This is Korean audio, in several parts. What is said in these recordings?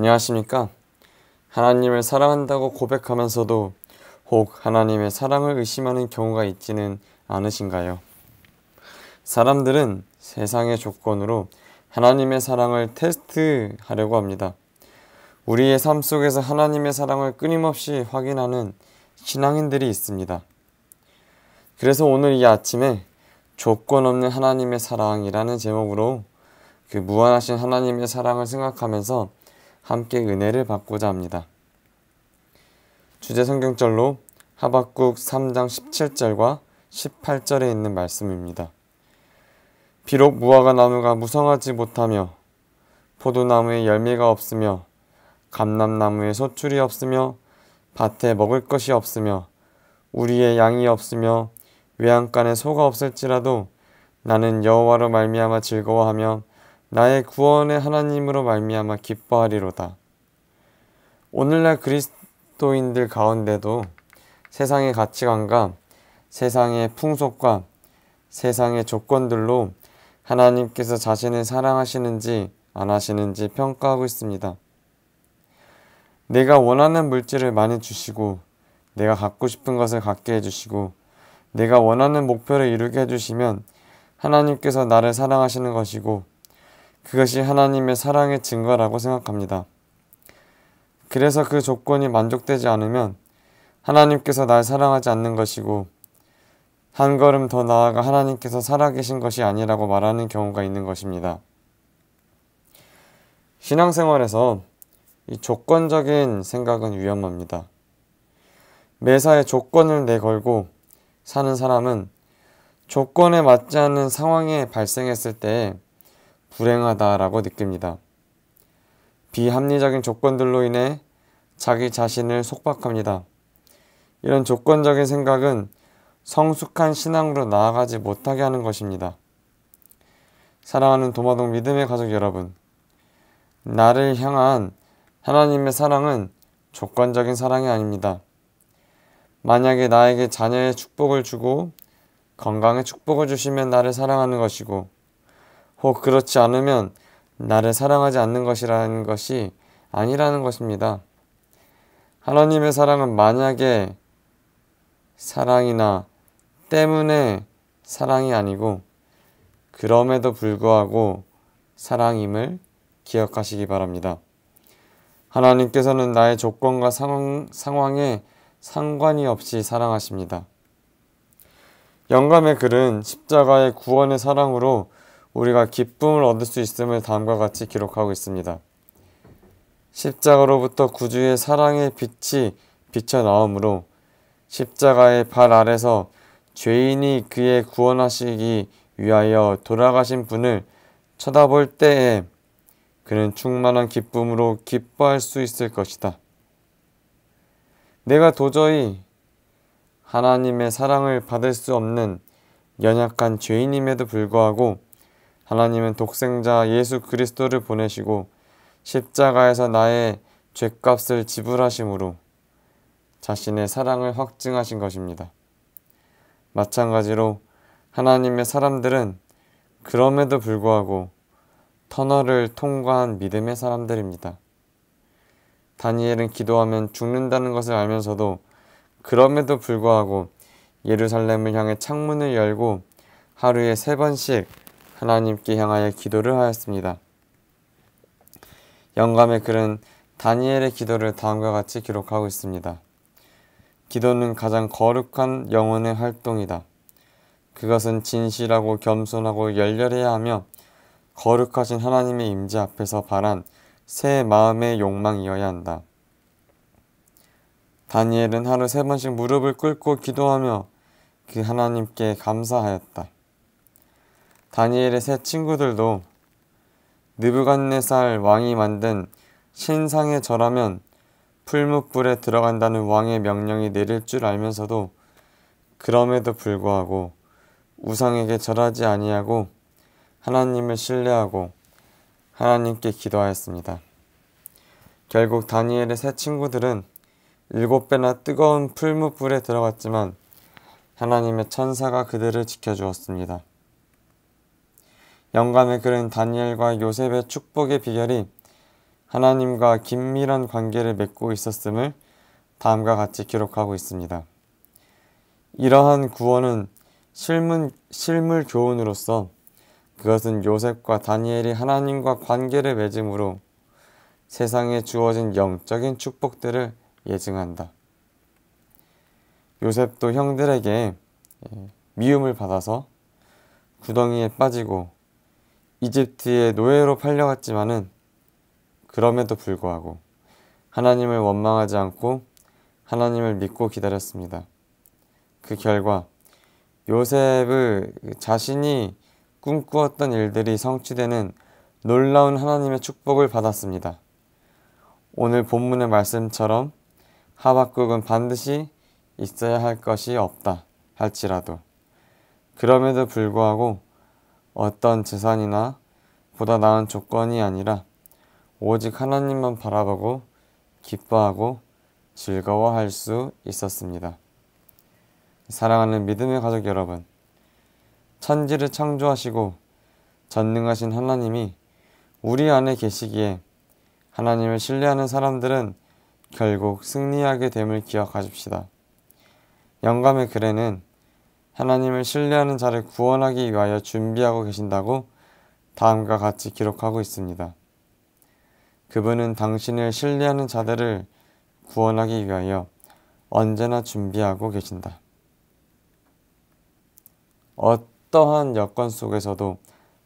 안녕하십니까? 하나님을 사랑한다고 고백하면서도 혹 하나님의 사랑을 의심하는 경우가 있지는 않으신가요? 사람들은 세상의 조건으로 하나님의 사랑을 테스트하려고 합니다. 우리의 삶 속에서 하나님의 사랑을 끊임없이 확인하는 신앙인들이 있습니다. 그래서 오늘 이 아침에 조건 없는 하나님의 사랑이라는 제목으로 그 무한하신 하나님의 사랑을 생각하면서 함께 은혜를 받고자 합니다. 주제 성경절로 하박국 3장 17절과 18절에 있는 말씀입니다. 비록 무화과 나무가 무성하지 못하며 포도나무에 열매가 없으며 감람나무에 소출이 없으며 밭에 먹을 것이 없으며 우리의 양이 없으며 외양간에 소가 없을지라도 나는 여호와로 말미암아 즐거워하며 나의 구원의 하나님으로 말미암아 기뻐하리로다. 오늘날 그리스도인들 가운데도 세상의 가치관과 세상의 풍속과 세상의 조건들로 하나님께서 자신을 사랑하시는지 안 하시는지 평가하고 있습니다. 내가 원하는 물질을 많이 주시고 내가 갖고 싶은 것을 갖게 해주시고 내가 원하는 목표를 이루게 해주시면 하나님께서 나를 사랑하시는 것이고 그것이 하나님의 사랑의 증거라고 생각합니다. 그래서 그 조건이 만족되지 않으면 하나님께서 날 사랑하지 않는 것이고 한 걸음 더 나아가 하나님께서 살아계신 것이 아니라고 말하는 경우가 있는 것입니다. 신앙생활에서 이 조건적인 생각은 위험합니다. 매사에 조건을 내걸고 사는 사람은 조건에 맞지 않는 상황이 발생했을 때 불행하다라고 느낍니다. 비합리적인 조건들로 인해 자기 자신을 속박합니다. 이런 조건적인 생각은 성숙한 신앙으로 나아가지 못하게 하는 것입니다. 사랑하는 도마동 믿음의 가족 여러분, 나를 향한 하나님의 사랑은 조건적인 사랑이 아닙니다. 만약에 나에게 자녀의 축복을 주고 건강의 축복을 주시면 나를 사랑하는 것이고 혹 그렇지 않으면 나를 사랑하지 않는 것이라는 것이 아니라는 것입니다. 하나님의 사랑은 만약에 사랑이나 때문에 사랑이 아니고 그럼에도 불구하고 사랑임을 기억하시기 바랍니다. 하나님께서는 나의 조건과 상황에 상관이 없이 사랑하십니다. 영감의 글은 십자가의 구원의 사랑으로 우리가 기쁨을 얻을 수 있음을 다음과 같이 기록하고 있습니다. 십자가로부터 구주의 사랑의 빛이 비쳐나오므로 십자가의 발 아래서 죄인이 그의 구원하시기 위하여 돌아가신 분을 쳐다볼 때에 그는 충만한 기쁨으로 기뻐할 수 있을 것이다. 내가 도저히 하나님의 사랑을 받을 수 없는 연약한 죄인임에도 불구하고 하나님은 독생자 예수 그리스도를 보내시고 십자가에서 나의 죗값을 지불하심으로 자신의 사랑을 확증하신 것입니다. 마찬가지로 하나님의 사람들은 그럼에도 불구하고 터널을 통과한 믿음의 사람들입니다. 다니엘은 기도하면 죽는다는 것을 알면서도 그럼에도 불구하고 예루살렘을 향해 창문을 열고 하루에 3번씩 하나님께 향하여 기도를 하였습니다. 영감의 글은 다니엘의 기도를 다음과 같이 기록하고 있습니다. 기도는 가장 거룩한 영혼의 활동이다. 그것은 진실하고 겸손하고 열렬해야 하며 거룩하신 하나님의 임재 앞에서 발한 새 마음의 욕망이어야 한다. 다니엘은 하루 3번씩 무릎을 꿇고 기도하며 그 하나님께 감사하였다. 다니엘의 세 친구들도 느부갓네살 왕이 만든 신상에 절하면 풀무불에 들어간다는 왕의 명령이 내릴 줄 알면서도 그럼에도 불구하고 우상에게 절하지 아니하고 하나님을 신뢰하고 하나님께 기도하였습니다. 결국 다니엘의 세 친구들은 7배나 뜨거운 풀무불에 들어갔지만 하나님의 천사가 그들을 지켜주었습니다. 영감의 글은 다니엘과 요셉의 축복의 비결이 하나님과 긴밀한 관계를 맺고 있었음을 다음과 같이 기록하고 있습니다. 이러한 구원은 실물 교훈으로서 그것은 요셉과 다니엘이 하나님과 관계를 맺음으로 세상에 주어진 영적인 축복들을 예증한다. 요셉도 형들에게 미움을 받아서 구덩이에 빠지고 이집트의 노예로 팔려갔지만은 그럼에도 불구하고 하나님을 원망하지 않고 하나님을 믿고 기다렸습니다. 그 결과 요셉의 자신이 꿈꾸었던 일들이 성취되는 놀라운 하나님의 축복을 받았습니다. 오늘 본문의 말씀처럼 하박국은 반드시 있어야 할 것이 없다 할지라도 그럼에도 불구하고 어떤 재산이나 보다 나은 조건이 아니라 오직 하나님만 바라보고 기뻐하고 즐거워할 수 있었습니다. 사랑하는 믿음의 가족 여러분, 천지를 창조하시고 전능하신 하나님이 우리 안에 계시기에 하나님을 신뢰하는 사람들은 결국 승리하게 됨을 기억하십시다. 영감의 글에는 하나님을 신뢰하는 자를 구원하기 위하여 준비하고 계신다고 다음과 같이 기록하고 있습니다. 그분은 당신을 신뢰하는 자들을 구원하기 위하여 언제나 준비하고 계신다. 어떠한 여건 속에서도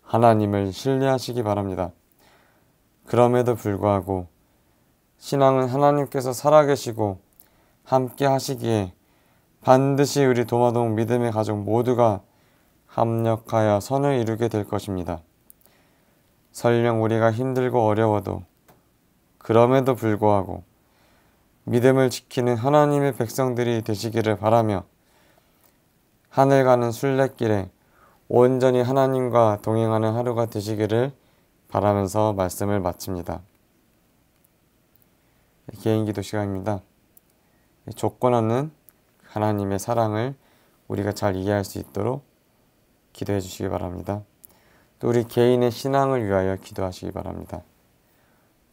하나님을 신뢰하시기 바랍니다. 그럼에도 불구하고 신앙은 하나님께서 살아계시고 함께 하시기에 반드시 우리 도마동 믿음의 가족 모두가 합력하여 선을 이루게 될 것입니다. 설령 우리가 힘들고 어려워도 그럼에도 불구하고 믿음을 지키는 하나님의 백성들이 되시기를 바라며 하늘 가는 순례길에 온전히 하나님과 동행하는 하루가 되시기를 바라면서 말씀을 마칩니다. 개인기도 시간입니다. 조건 없는 하나님의 사랑을 우리가 잘 이해할 수 있도록 기도해 주시기 바랍니다. 또 우리 개인의 신앙을 위하여 기도하시기 바랍니다.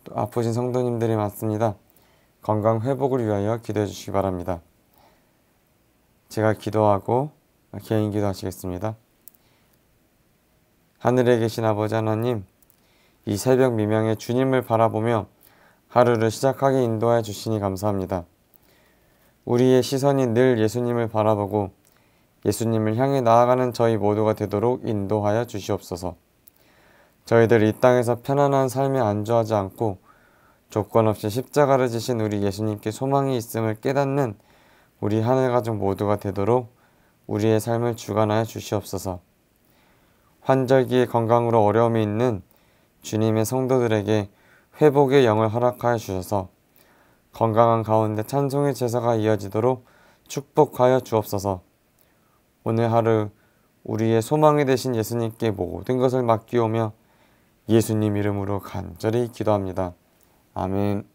또 아프신 성도님들이 많습니다. 건강 회복을 위하여 기도해 주시기 바랍니다. 제가 기도하고 개인 기도하시겠습니다. 하늘에 계신 아버지 하나님, 이 새벽 미명에 주님을 바라보며 하루를 시작하게 인도하여 주시니 감사합니다. 우리의 시선이 늘 예수님을 바라보고 예수님을 향해 나아가는 저희 모두가 되도록 인도하여 주시옵소서. 저희들 이 땅에서 편안한 삶에 안주하지 않고 조건 없이 십자가를 지신 우리 예수님께 소망이 있음을 깨닫는 우리 하늘가족 모두가 되도록 우리의 삶을 주관하여 주시옵소서. 환절기에 건강으로 어려움이 있는 주님의 성도들에게 회복의 영을 허락하여 주셔서 건강한 가운데 찬송의 제사가 이어지도록 축복하여 주옵소서. 오늘 하루 우리의 소망이 되신 예수님께 모든 것을 맡기오며 예수님 이름으로 간절히 기도합니다. 아멘.